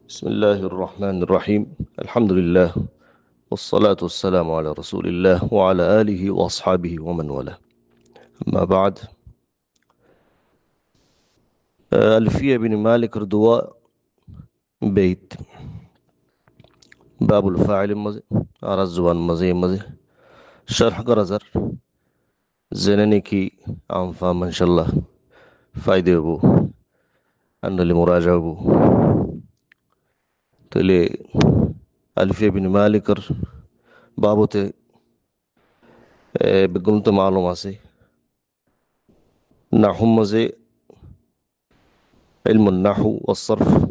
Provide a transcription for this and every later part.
بسم الله الرحمن الرحيم. الحمد لله والصلاة والسلام على رسول الله وعلى آله وأصحابه ومن والاه. أما بعد، ألفية بن مالك ردواء بيت باب الفاعل مزي أرزوان مزي شرح قرزر زنني كي عم فهم إن شاء الله فايدة أبو أن لمراجعة أبو تلي ألفية بن مالك بابوته بقولت معلومة نحو مزي علم النحو والصرف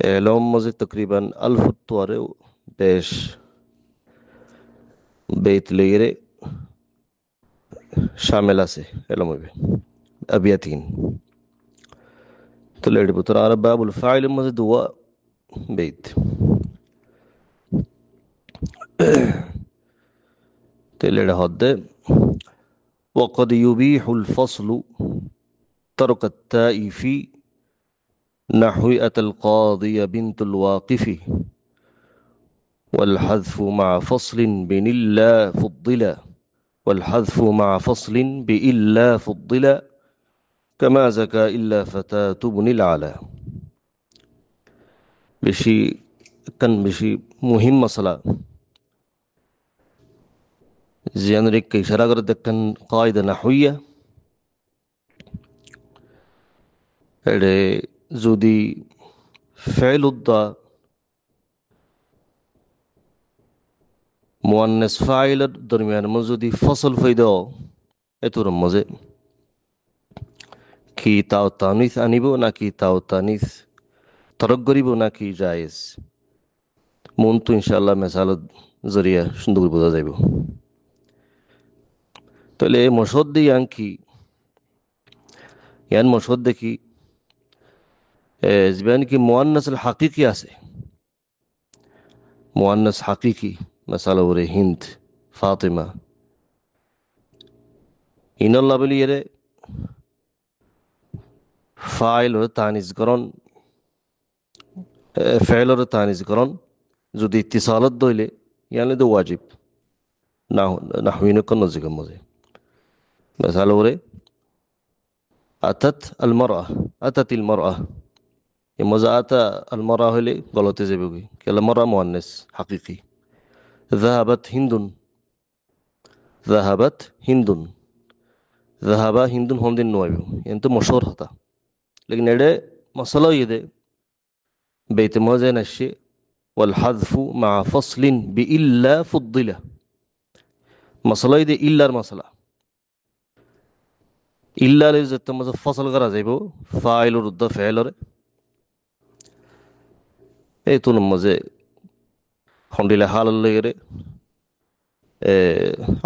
لهم مزي تقريبا 1000 داش بيت ليري شامل আছে এলম হইবে আবিয়াতিন তো লেডি পুত্র আর বাবুল ফাইল মধ্যে দুয়া বেত تلد هد وقد يبيح الفصل ترك التاء في نحو أتى القاضي بنت الواقف والحذف مع فصل بنلا فضلا والحذف مع فصل بإلا فضلا كما زكى إلا فتاة بن العلا بشي مهم مسألة زيانريك كي شراغر دكان قاعدة نحوية যদি فعل الضا মুয়ান্নাস ফাইলের দরমিয়ান যদি ফসল ফাইদা এতর মজে কি তাও তানিস আনিব নাকি তাও তানিস তরক করিব নাকি জায়েজ মন তো ইনশাআল্লাহ মেসাল জরিয়া সুন্দর বোঝা যাইব তাহলে মশদ দিয়ে আঙ্কি ইয়ান মশদ দেখি زبان কি মুয়ান্নাস আল হাকিকি আছে মুয়ান্নাস হাকিকি مثلا ওরে হিন্দ ফাতিমা ইনাল্লাহ বলি এরে ফাইল ও তানিজ করন ফেল ও তানিজ করন যদি ইত্তিসালত দইলে ইয়ানে তো ওয়াজিব না নাহউইনে কোন জিগম মজে مثلا ওরে আতাত আল মারআ আতাত আল মারআ মজা আতা আল মারআ হলে গলতে যাবে কি কেলা মারআ মুয়ান্নাস হাকিকি ذهبت هند ذهبت هند ذهب هند هم دين نوعيو يعني تو مشهور هتا لكن ده مسألة يده بيت موزة نشي والحذف مع فصل بإلا فضله مسألة يده إلا المسألة إلا لازم تمزه فصل غرا زيبو فاعل رد فعل ره إيه تو نمزه خنديله حال الله يره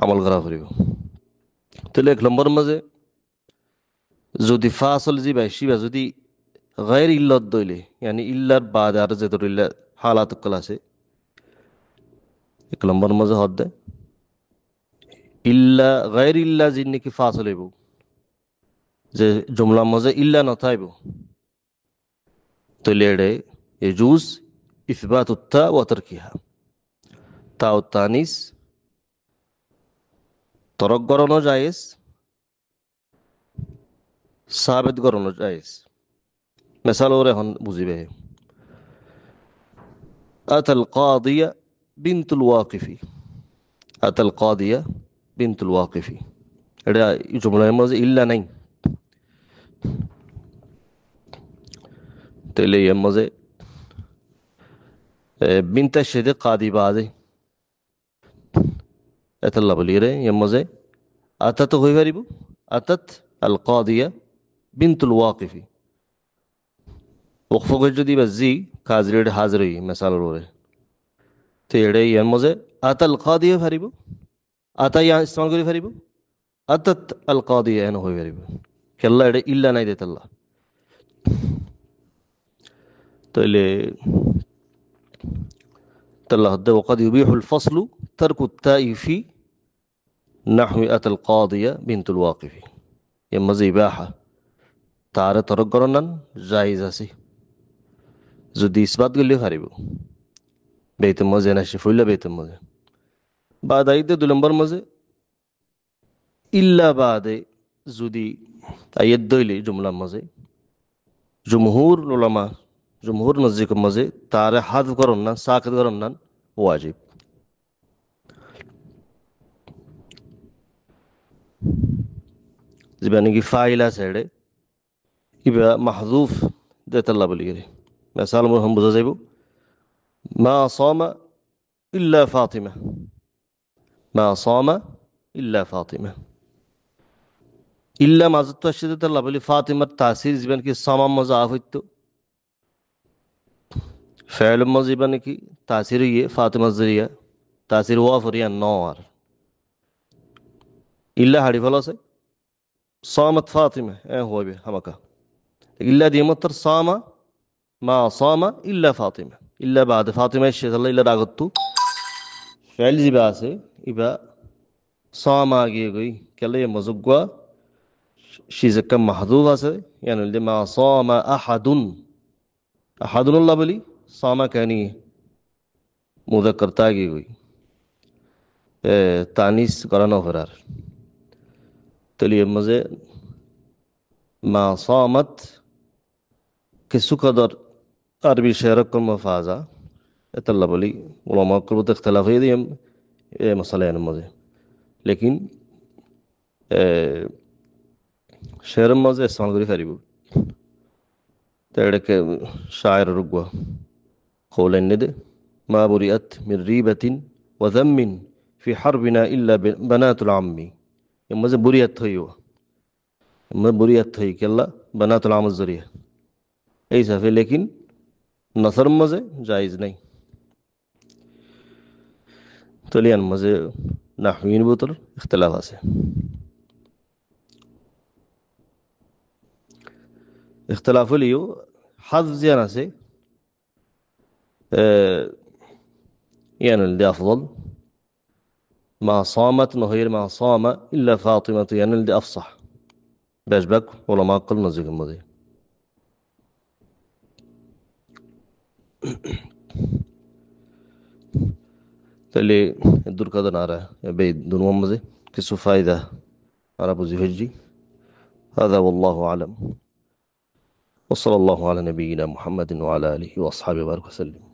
عمل غرا فريو তাহলে এক নম্বর মাঝে যদি ফাসল জি বাইশি বা যদি গায়র ইল্লাত দইলে yani ইল্লার বাদ আর যে দরিল্লা হালাত কল আছে এক নম্বর মাঝে হদ দে ইল্লা গায়র ইল্লা জিন্নি কি ফাসল হইব যে জুমলা মাঝে ইল্লা না থাইব তাহলে এডে يجوز إثبات التاء وتركها تاء التانيث তরক গরনো জায়েজ সাবিত গরনো জায়েজ মিসাল ওরে হন বুঝিবে أتى القاضية بنت الواقف أتى القاضية بنت الواقف এটা জুমলার মধ্যে ইল্লা নাই তাহলে এর মধ্যে বিনতা শেদে কাদি বাদে এতলা বলিরে এর মধ্যে আতাত হই পারিব আতাত আল কাদিয়া বিনতুল ওয়াকিফি ওকফ যদি বাজি কাজরেড হাজরি মিসাল রে তো এড়ে এর মধ্যে আতাল কাদিয়া পারিব আতা ইয়া ইস্তেমাল করি পারিব আতাত আল কাদিয়া এন হই পারিব কেল্লা এড়ে ইল্লা নাই দেতাল্লাহ তাহলে তাল্লাহ হদ্দে ওয়াকাদ ইউবিহুল ফাসলু তারকু التاء في نحو أتى القاضية بنت الواقف يمزي إباحة তারে তরক গণনান জায়েজ আছে যদি ইসবাত করলে পারিব বেইতে মজে না সে ফুইলা বেইতে মজে বাদাইতে 2 নম্বর মজে ইল্লা বাদে যদি আয়াত দইলে জুমলা মজে জুমহুর উলামা জুমহুর নজদিক মজে তারে হাদ করন না সাকিত করন না ওয়াজিব জিবানি কি ফাইলা সেড়ে ইবা মাহযুফ দেতাল্লা বলি গেলে মিসাল মোর হম বুঝা যাইব মা সামা ইল্লা ফাতিমা মা সামা ইল্লা ফাতিমা ইল্লা মাজত আসিতে তাল্লা বলি ফাতিমার তাসির জীবন কি সামা মজা হইতো ফেল মজিবানি কি তাসির ইয়ে ফাতিমা জরিয়া তাসির ওয়াফরিয়া নর ইল্লা হাড়ি ফল আছে صامت فاطمة هو به همكا إلا دي مطر صام ما صام إلا فاطمة إلا بعد فاطمة الشيخ الله إلا راغتو فعل زي باسه إبا صام آگے گئی كلا يمزقوا شيزكا محذوف আছে يعني اللي ما صام أحد أحد الله بلي صام كاني مذكر تاگے گئی تانيس করানো ফেরার تلي مزه ما صامت كسو قدر عربي شعركم مفازا اتلا بولي علماء قربت اختلاف هي دي مسألة يعني مزه لكن شعر مزه استعمال كري فريبو تردك شاعر رقوة قول الند ما برئت من ريبة وذم في حربنا إلا بنات العمي مزه برئت هيو বুরিয়াত হই কেল্লা বানাতুল আমল জরিয়া এই সাফে লেকিন নসর মজে জায়েজ নাই তলিয়ান মজে নাহউইন বুতর ইখতিলাফ আছে ইখতিলাফ হলিও হাযফ জিয়ান আছে يعني الذي أفضل ما صامت نهير ما صام إلا فاطمة يعني الذي أفصح باشبك علماء قل نزيق المضي تالي الدور كذا نارا بيد دون ومزي كسو فايدة على بوزي فجي هذا والله أعلم وصلى الله على نبينا محمد وعلى آله وأصحابه وبارك وسلم